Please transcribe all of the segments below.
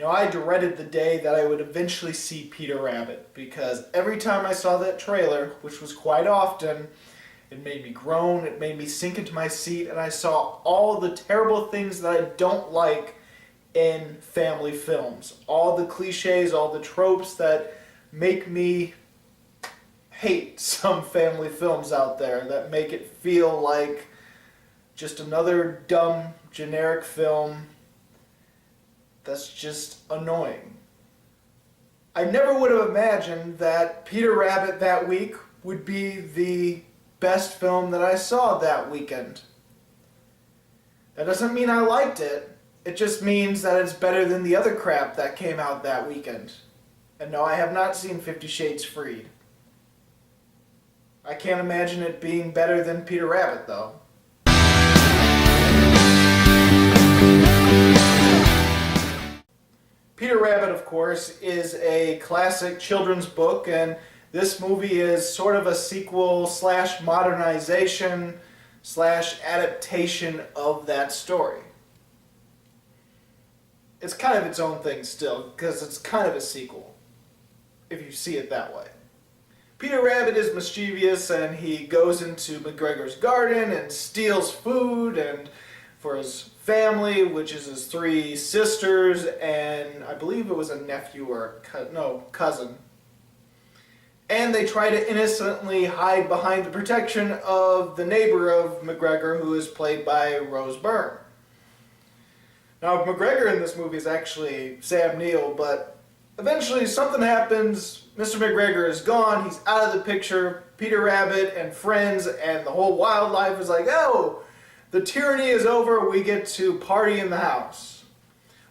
I dreaded the day that I would eventually see Peter Rabbit, because every time I saw that trailer, which was quite often, it made me groan, it made me sink into my seat, and I saw all the terrible things that I don't like in family films. All the cliches, all the tropes that make me hate some family films out there, that make it feel like just another dumb, generic film that's just annoying. I never would have imagined that Peter Rabbit that week would be the best film that I saw that weekend. That doesn't mean I liked it. It just means that it's better than the other crap that came out that weekend. And no, I have not seen 50 Shades Freed. I can't imagine it being better than Peter Rabbit, though. Peter Rabbit, of course, is a classic children's book, and this movie is sort of a sequel slash modernization slash adaptation of that story. It's kind of its own thing still, because it's kind of a sequel, if you see it that way. Peter Rabbit is mischievous, and he goes into McGregor's garden and steals food and for his family, which is his 3 sisters, and I believe it was a nephew or cousin. And they try to innocently hide behind the protection of the neighbor of McGregor, who is played by Rose Byrne. Now, McGregor in this movie is actually Sam Neill, but eventually something happens. Mr. McGregor is gone. He's out of the picture. Peter Rabbit and friends and the whole wildlife is like, oh, the tyranny is over. We get to party in the house.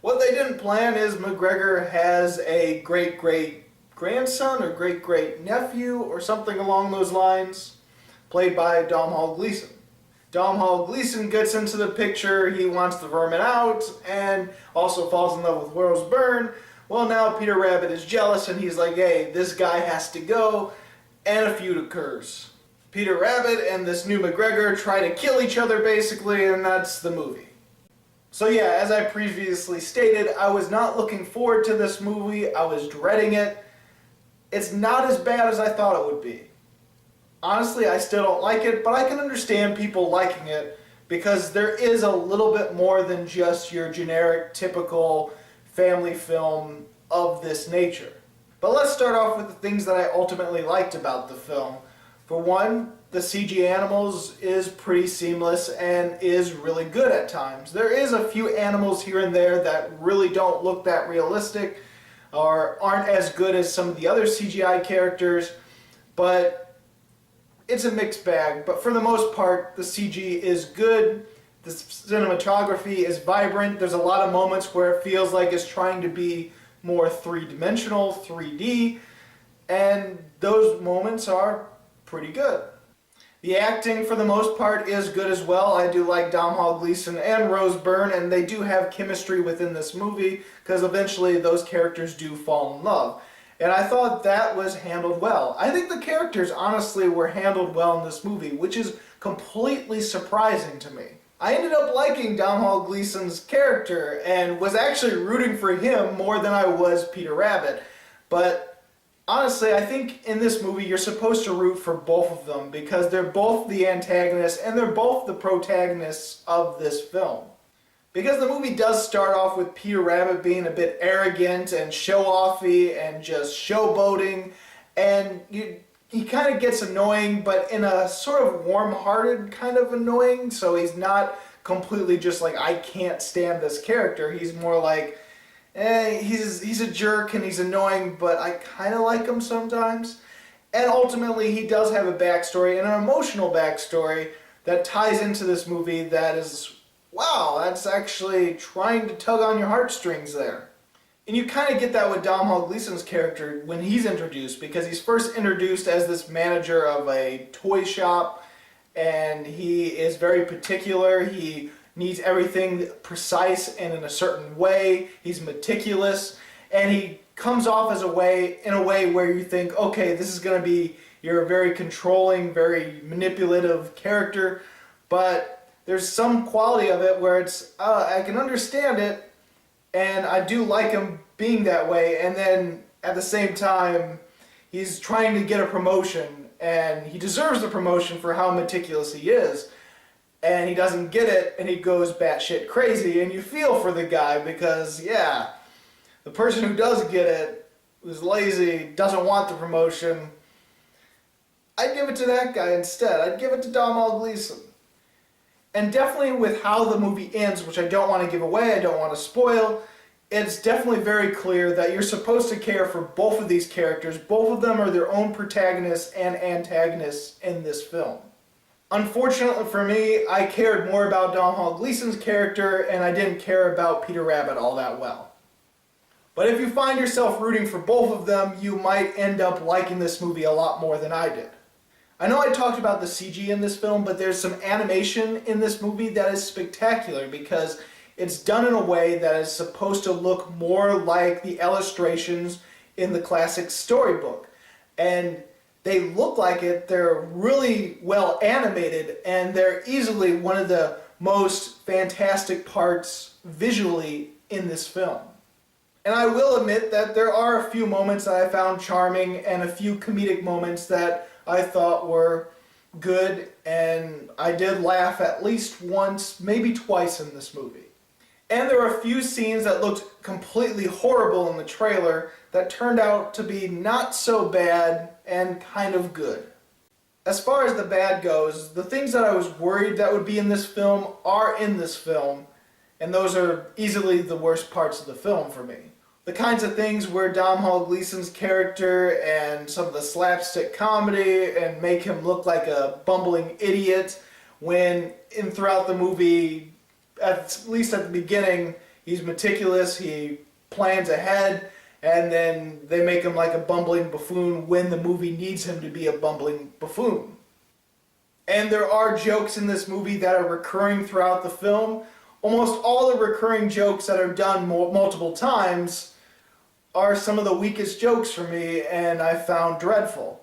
What they didn't plan is McGregor has a great-great-grandson or great-great-nephew or something along those lines, played by Domhnall Gleeson. Domhnall Gleeson gets into the picture. He wants the vermin out and also falls in love with Rose Byrne. Well, now Peter Rabbit is jealous and he's like, hey, this guy has to go, and a feud occurs. Peter Rabbit and this new McGregor try to kill each other basically, and that's the movie. So yeah, as I previously stated, I was not looking forward to this movie. I was dreading it. It's not as bad as I thought it would be. Honestly, I still don't like it, but I can understand people liking it because there is a little bit more than just your generic, typical family film of this nature. But let's start off with the things that I ultimately liked about the film. For one, the CG animals is pretty seamless and is really good at times. There is a few animals here and there that really don't look that realistic or aren't as good as some of the other CGI characters, but it's a mixed bag. But for the most part, the CG is good. The cinematography is vibrant. There's a lot of moments where it feels like it's trying to be more three-dimensional, 3D, and those moments are pretty good. The acting, for the most part, is good as well. I do like Domhnall Gleeson and Rose Byrne, and they do have chemistry within this movie, because eventually those characters do fall in love. And I thought that was handled well. I think the characters, honestly, were handled well in this movie, which is completely surprising to me. I ended up liking Domhnall Gleeson's character and was actually rooting for him more than I was Peter Rabbit. But honestly, I think in this movie you're supposed to root for both of them because they're both the antagonists and they're both the protagonists of this film. Because the movie does start off with Peter Rabbit being a bit arrogant and show-offy and just showboating, and he kind of gets annoying, but in a sort of warm-hearted kind of annoying, so he's not completely just like, I can't stand this character. He's more like, he's a jerk and he's annoying, but I kind of like him sometimes. And ultimately, he does have a backstory, and an emotional backstory that ties into this movie that is, wow, that's actually trying to tug on your heartstrings there. And you kind of get that with Domhnall Gleeson's character when he's introduced, because he's first introduced as this manager of a toy shop, and he is very particular. He needs everything precise and in a certain way. He's meticulous, and he comes off as in a way where you think, okay, this is going to be your very controlling, very manipulative character, but there's some quality of it where it's, I can understand it, And I do like him being that way, and then at the same time, he's trying to get a promotion, and he deserves the promotion for how meticulous he is. And he doesn't get it, and he goes batshit crazy, and you feel for the guy because, yeah, the person who does get it, who's lazy, doesn't want the promotion, I'd give it to that guy instead. I'd give it to Domhnall Gleeson. And definitely with how the movie ends, which I don't want to give away, I don't want to spoil, it's definitely very clear that you're supposed to care for both of these characters. Both of them are their own protagonists and antagonists in this film. Unfortunately for me, I cared more about Domhnall Gleeson's character, and I didn't care about Peter Rabbit all that well. But if you find yourself rooting for both of them, you might end up liking this movie a lot more than I did. I know I talked about the CG in this film, but there's some animation in this movie that is spectacular because it's done in a way that is supposed to look more like the illustrations in the classic storybook. And they look like it, they're really well animated, and they're easily one of the most fantastic parts visually in this film. And I will admit that there are a few moments that I found charming and a few comedic moments that I thought were good, and I did laugh at least once, maybe twice in this movie. And there are a few scenes that looked completely horrible in the trailer that turned out to be not so bad and kind of good. As far as the bad goes, the things that I was worried that would be in this film are in this film, and those are easily the worst parts of the film for me. The kinds of things where Domhnall Gleeson's character and some of the slapstick comedy and make him look like a bumbling idiot when throughout the movie, at least at the beginning, he's meticulous, he plans ahead, and then they make him like a bumbling buffoon when the movie needs him to be a bumbling buffoon. And there are jokes in this movie that are recurring throughout the film. Almost all the recurring jokes that are done multiple times are some of the weakest jokes for me, and I found dreadful.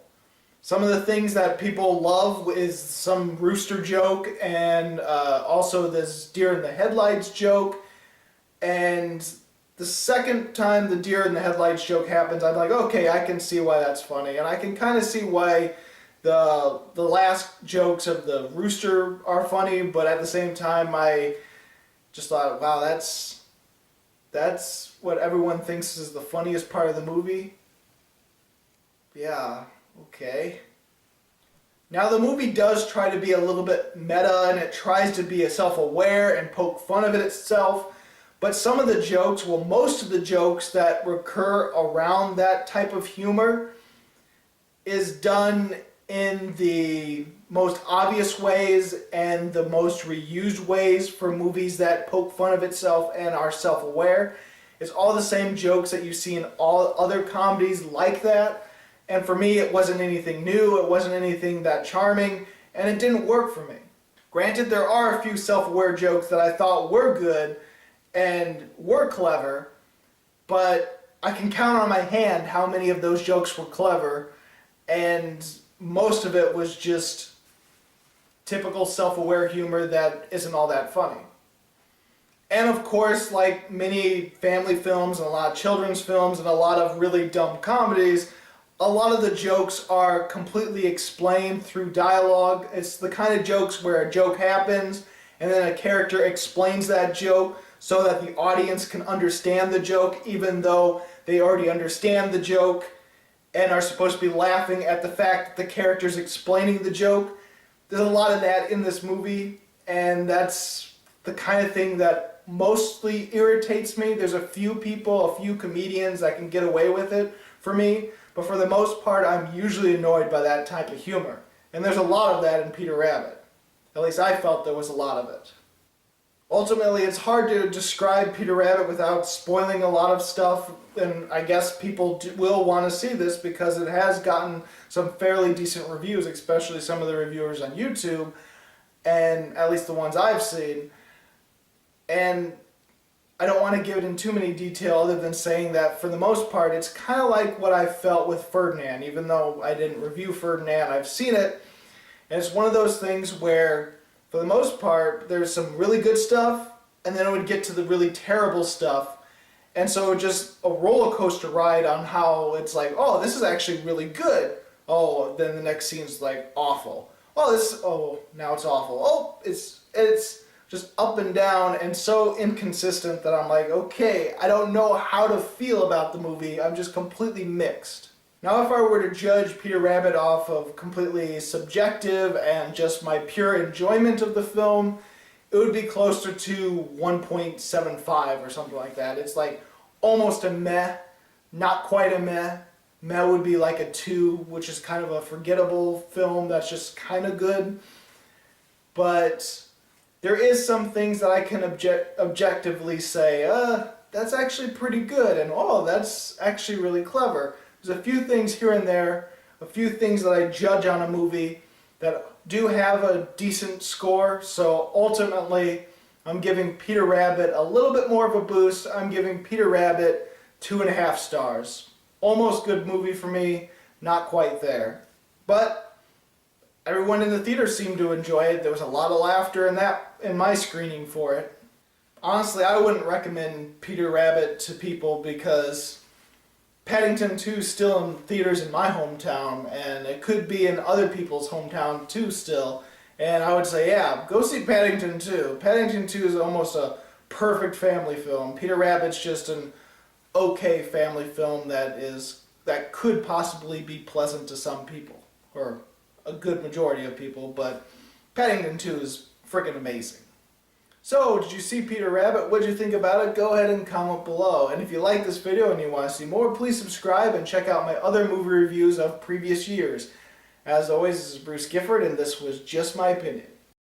Some of the things that people love is some rooster joke, and also this deer in the headlights joke. And the second time the deer in the headlights joke happens, I'm like, okay, I can see why that's funny. And I can kind of see why the last jokes of the rooster are funny, but at the same time, I just thought, wow, that's what everyone thinks is the funniest part of the movie. Yeah, okay. Now the movie does try to be a little bit meta, and it tries to be self-aware and poke fun of it itself, but some of the jokes, well, most of the jokes that recur around that type of humor is done in the most obvious ways and the most reused ways for movies that poke fun of itself and are self-aware. It's all the same jokes that you see in all other comedies like that. And for me, it wasn't anything new, it wasn't anything that charming, and it didn't work for me. Granted, there are a few self-aware jokes that I thought were good and were clever, but I can count on my hand how many of those jokes were clever, and most of it was just typical self-aware humor that isn't all that funny. And of course, like many family films and a lot of children's films and a lot of really dumb comedies, a lot of the jokes are completely explained through dialogue. It's the kind of jokes where a joke happens and then a character explains that joke so that the audience can understand the joke even though they already understand the joke and are supposed to be laughing at the fact that the character's explaining the joke. There's a lot of that in this movie, and that's the kind of thing that mostly irritates me. There's a few people, a few comedians that can get away with it for me, but for the most part, I'm usually annoyed by that type of humor. And there's a lot of that in Peter Rabbit. At least I felt there was a lot of it. Ultimately, it's hard to describe Peter Rabbit without spoiling a lot of stuff, and I guess people will want to see this because it has gotten some fairly decent reviews, especially some of the reviewers on YouTube, and at least the ones I've seen. And I don't want to give it in too many detail other than saying that for the most part it's kind of like what I felt with Ferdinand. Even though I didn't review Ferdinand, I've seen it, and it's one of those things where for the most part there's some really good stuff and then it would get to the really terrible stuff, And so just a roller coaster ride on how it's like, oh, this is actually really good. Oh, then the next scene's like awful. Oh, now it's awful. Oh, it's just up and down and so inconsistent that I'm like, okay, I don't know how to feel about the movie. I'm just completely mixed. Now, if I were to judge Peter Rabbit off of completely subjective and just my pure enjoyment of the film, it would be closer to 1.75 or something like that. It's like almost a meh, not quite a meh. Meh would be like a 2, which is kind of a forgettable film that's just kind of good. But there is some things that I can objectively say, that's actually pretty good, and oh, that's actually really clever. There's a few things here and there, a few things that I judge on a movie that do have a decent score, so ultimately I'm giving Peter Rabbit a little bit more of a boost. I'm giving Peter Rabbit 2.5 stars. Almost good movie for me, not quite there. But everyone in the theater seemed to enjoy it. There was a lot of laughter in my screening for it. Honestly, I wouldn't recommend Peter Rabbit to people because Paddington 2 is still in theaters in my hometown, and it could be in other people's hometown too still. And I would say, yeah, go see Paddington 2. Paddington 2 is almost a perfect family film. Peter Rabbit's just an okay family film that could possibly be pleasant to some people, or a good majority of people, but Paddington 2 is freaking amazing. So, did you see Peter Rabbit? What did you think about it? Go ahead and comment below. And if you like this video and you want to see more, please subscribe and check out my other movie reviews of previous years. As always, this is Bruce Gifford, and this was Just My Opinion.